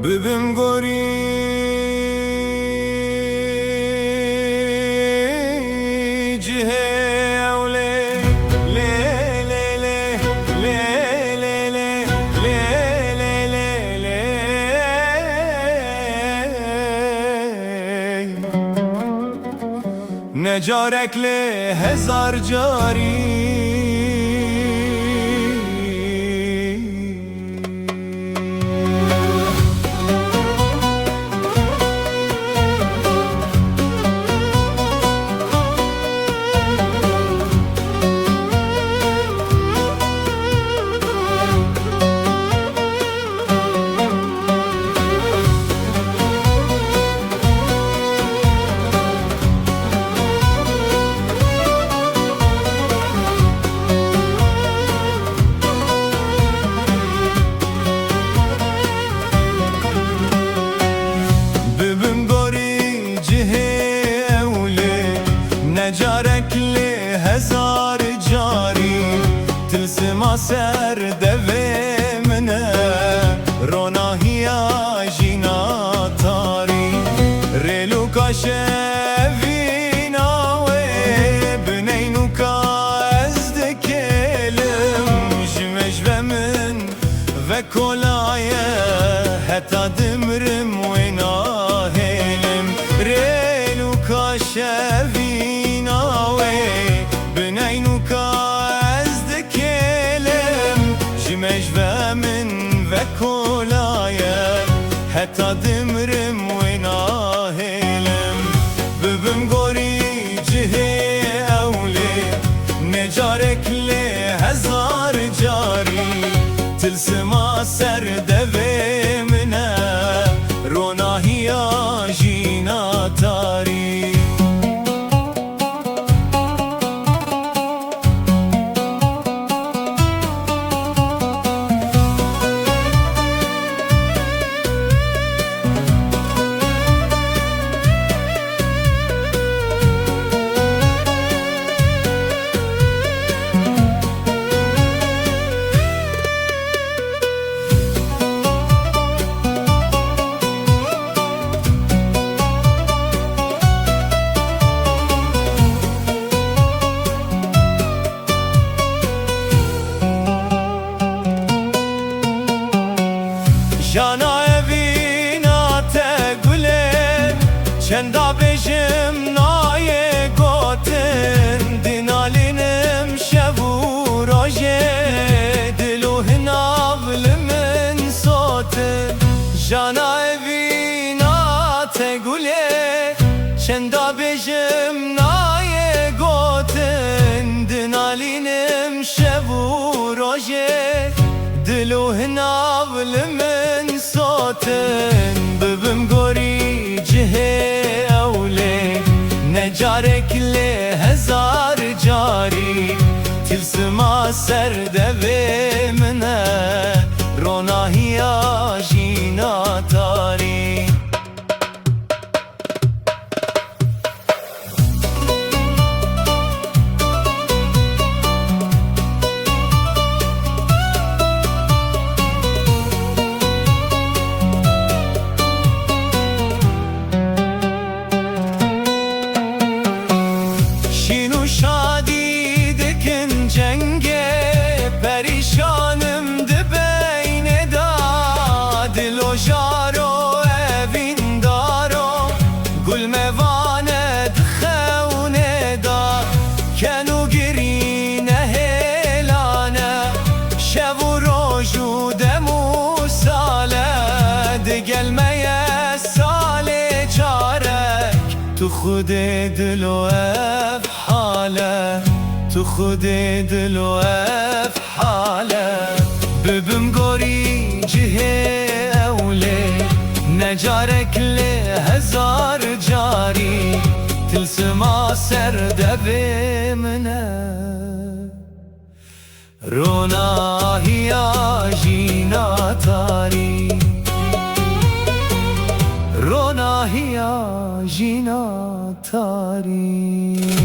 ببم گوری جهه اوله لی لی لی لی لی لی لی لی لی نجارک لی هزار جاری نجارك لي هزار جاري تلسما سر دوي منه رونا هيا جينا طاري ريلو كاشفينا وبنينو كازدكيلم جمج ومن وكولايا حتى دمرم وينا هيلم ريلو كاشفينا حتى دمرم ويناهلم ببم قوري جهي أولي نجارك لي هزار جاري تلسما سر دوي منه رونا هيا جينا تاري Jana evina te gulen Çenda bejim naye gotin Dinalinim şevu roje Diluhin avlimin sotin Jana evina te gulen Çenda bejim naye gotin Dinalinim şevu roje Diluhin avlimin صوتن ببم قوري جهي أولي نجارك لي هزار جاري تلسما سر دوي منه رونا هيا جينا تاري perişanım dibeyne da dilo jaro evin daro gul mevane dxevne da kenu girine helane şevu roju demu sale de gelmeye sale çarek tu xude dilo ev hale tu xude dilo ev حاله ببم قوري جهي أولي نجارك لي هزار جاري تلسما سر دوي منه رونا هيا جينا تاري رونا هيا جينا تاري